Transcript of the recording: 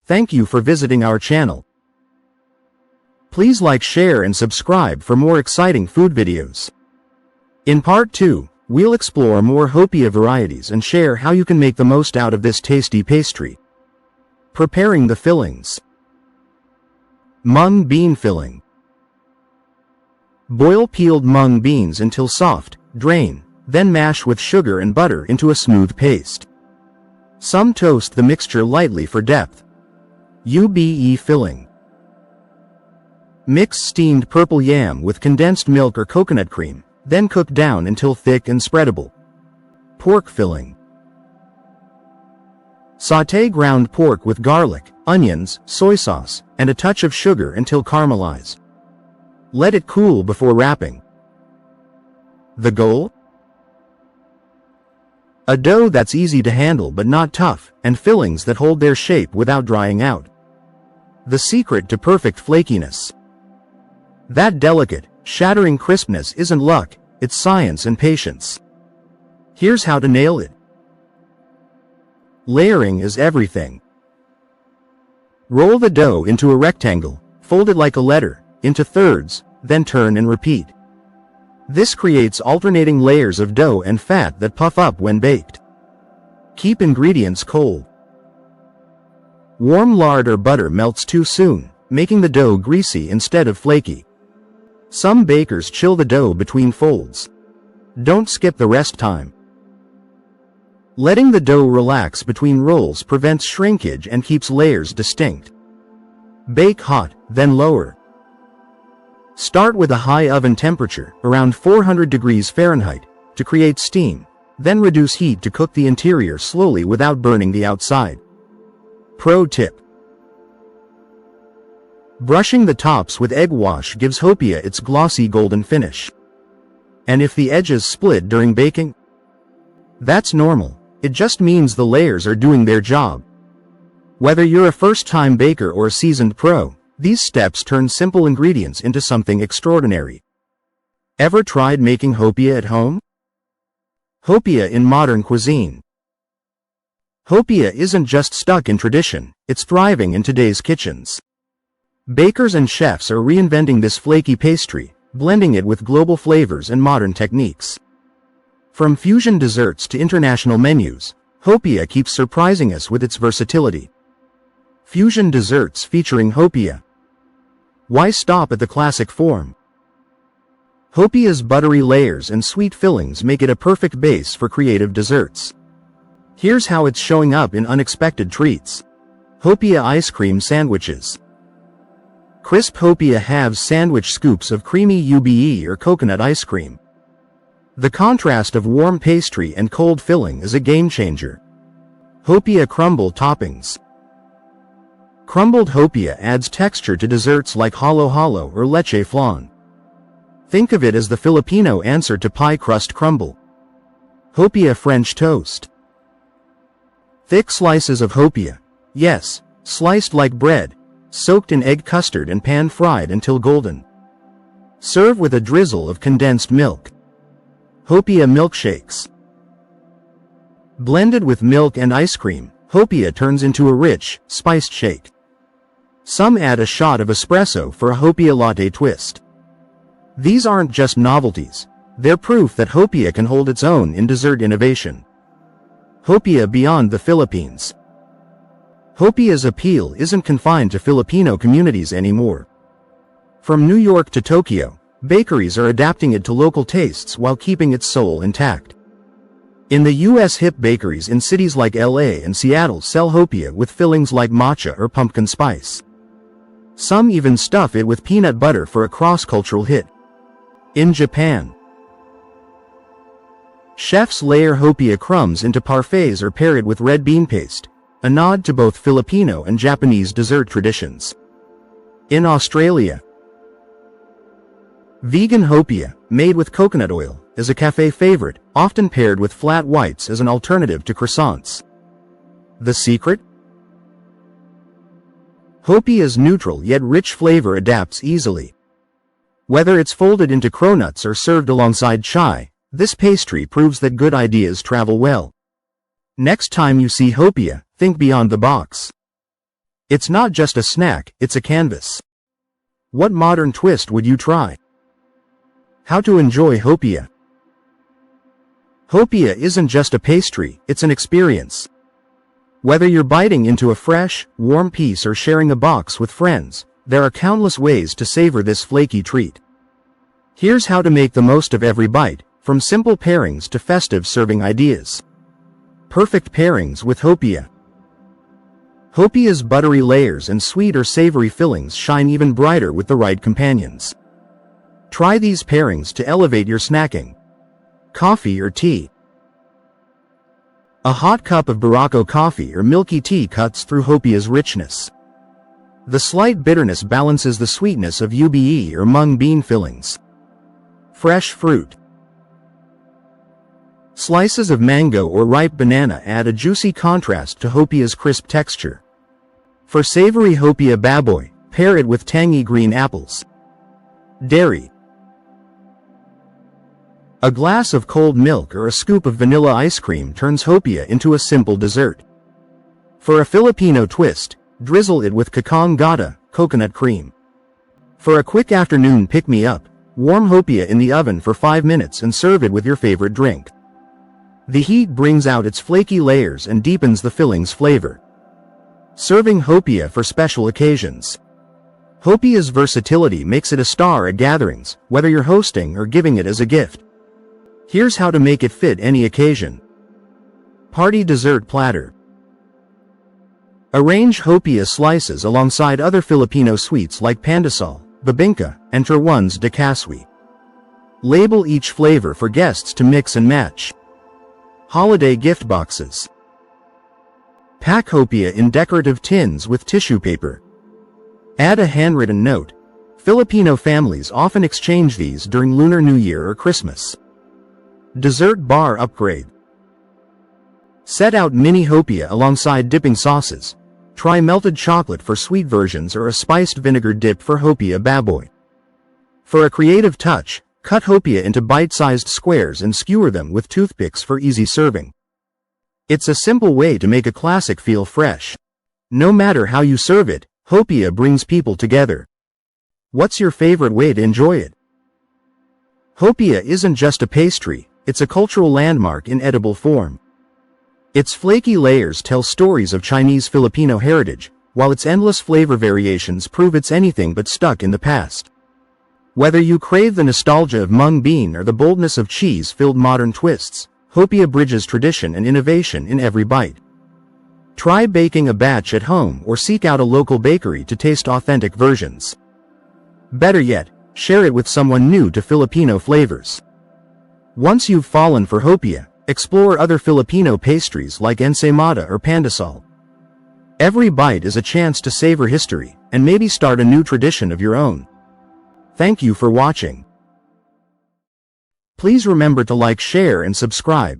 Thank you for visiting our channel. Please like, share and subscribe for more exciting food videos. In part 2, we'll explore more Hopia varieties and share how you can make the most out of this tasty pastry. Preparing the fillings. Mung bean filling. Boil peeled mung beans until soft, drain, then mash with sugar and butter into a smooth paste. Some toast the mixture lightly for depth. Ube filling. Mix steamed purple yam with condensed milk or coconut cream, then cook down until thick and spreadable. Pork filling. Sauté ground pork with garlic, onions, soy sauce, and a touch of sugar until caramelized. Let it cool before wrapping. The goal? A dough that's easy to handle but not tough, and fillings that hold their shape without drying out. The secret to perfect flakiness. That delicate, shattering crispness isn't luck, it's science and patience. Here's how to nail it. Layering is everything. Roll the dough into a rectangle, fold it like a letter, into thirds, then turn and repeat. This creates alternating layers of dough and fat that puff up when baked. Keep ingredients cold. Warm lard or butter melts too soon, making the dough greasy instead of flaky. Some bakers chill the dough between folds. Don't skip the rest time. Letting the dough relax between rolls prevents shrinkage and keeps layers distinct. Bake hot, then lower. Start with a high oven temperature, around 400 degrees Fahrenheit, to create steam, then reduce heat to cook the interior slowly without burning the outside. Pro tip. Brushing the tops with egg wash gives Hopia its glossy golden finish. And if the edges split during baking? That's normal, it just means the layers are doing their job. Whether you're a first-time baker or a seasoned pro, these steps turn simple ingredients into something extraordinary. Ever tried making Hopia at home? Hopia in modern cuisine. Hopia isn't just stuck in tradition, it's thriving in today's kitchens. Bakers and chefs are reinventing this flaky pastry, blending it with global flavors and modern techniques. From fusion desserts to international menus, Hopia keeps surprising us with its versatility. Fusion desserts featuring Hopia. Why stop at the classic form? Hopia's buttery layers and sweet fillings make it a perfect base for creative desserts. Here's how it's showing up in unexpected treats. Hopia ice cream sandwiches. Crisp Hopia halves sandwich scoops of creamy ube or coconut ice cream. The contrast of warm pastry and cold filling is a game changer. Hopia crumble toppings. Crumbled Hopia adds texture to desserts like halo-halo or leche flan. Think of it as the Filipino answer to pie crust crumble. Hopia French toast. Thick slices of Hopia. Yes, sliced like bread, soaked in egg custard and pan-fried until golden. Serve with a drizzle of condensed milk. Hopia milkshakes. Blended with milk and ice cream, Hopia turns into a rich, spiced shake. Some add a shot of espresso for a Hopia latte twist. These aren't just novelties, they're proof that Hopia can hold its own in dessert innovation. Hopia beyond the Philippines. Hopia's appeal isn't confined to Filipino communities anymore. From New York to Tokyo, bakeries are adapting it to local tastes while keeping its soul intact. In the US, hip bakeries in cities like LA and Seattle sell Hopia with fillings like matcha or pumpkin spice. Some even stuff it with peanut butter for a cross-cultural hit. In Japan, chefs layer Hopia crumbs into parfaits or pair it with red bean paste, a nod to both Filipino and Japanese dessert traditions. In Australia, vegan Hopia, made with coconut oil, is a cafe favorite, often paired with flat whites as an alternative to croissants. The secret? Hopia's neutral yet rich flavor adapts easily. Whether it's folded into cronuts or served alongside chai, this pastry proves that good ideas travel well. Next time you see Hopia, think beyond the box. It's not just a snack, it's a canvas. What modern twist would you try? How to enjoy Hopia. Hopia isn't just a pastry, it's an experience. Whether you're biting into a fresh, warm piece or sharing a box with friends, there are countless ways to savor this flaky treat. Here's how to make the most of every bite, from simple pairings to festive serving ideas. Perfect pairings with Hopia. Hopia's buttery layers and sweet or savory fillings shine even brighter with the right companions. Try these pairings to elevate your snacking. Coffee or tea. A hot cup of Barako coffee or milky tea cuts through Hopia's richness. The slight bitterness balances the sweetness of ube or mung bean fillings. Fresh fruit. Slices of mango or ripe banana add a juicy contrast to Hopia's crisp texture. For savory Hopia baboy, pair it with tangy green apples. Dairy. A glass of cold milk or a scoop of vanilla ice cream turns Hopia into a simple dessert. For a Filipino twist, drizzle it with kakang gata, coconut cream. For a quick afternoon pick-me-up, warm Hopia in the oven for 5 minutes and serve it with your favorite drink. The heat brings out its flaky layers and deepens the filling's flavor. Serving Hopia for special occasions. Hopia's versatility makes it a star at gatherings, whether you're hosting or giving it as a gift. Here's how to make it fit any occasion. Party dessert platter. Arrange Hopia slices alongside other Filipino sweets like pandesal, bibingka, and turwans de kaswi. Label each flavor for guests to mix and match. Holiday gift boxes. Pack Hopia in decorative tins with tissue paper. Add a handwritten note. Filipino families often exchange these during Lunar New Year or Christmas. Dessert bar upgrade. Set out mini Hopia alongside dipping sauces. Try melted chocolate for sweet versions or a spiced vinegar dip for Hopia baboy. For a creative touch, cut Hopia into bite-sized squares and skewer them with toothpicks for easy serving. It's a simple way to make a classic feel fresh. No matter how you serve it, Hopia brings people together. What's your favorite way to enjoy it? Hopia isn't just a pastry, it's a cultural landmark in edible form. Its flaky layers tell stories of Chinese Filipino heritage, while its endless flavor variations prove it's anything but stuck in the past. Whether you crave the nostalgia of mung bean or the boldness of cheese-filled modern twists, Hopia bridges tradition and innovation in every bite. Try baking a batch at home or seek out a local bakery to taste authentic versions. Better yet, share it with someone new to Filipino flavors. Once you've fallen for Hopia, explore other Filipino pastries like ensaymada or pandesal. Every bite is a chance to savor history, and maybe start a new tradition of your own. Thank you for watching. Please remember to like, share, and subscribe.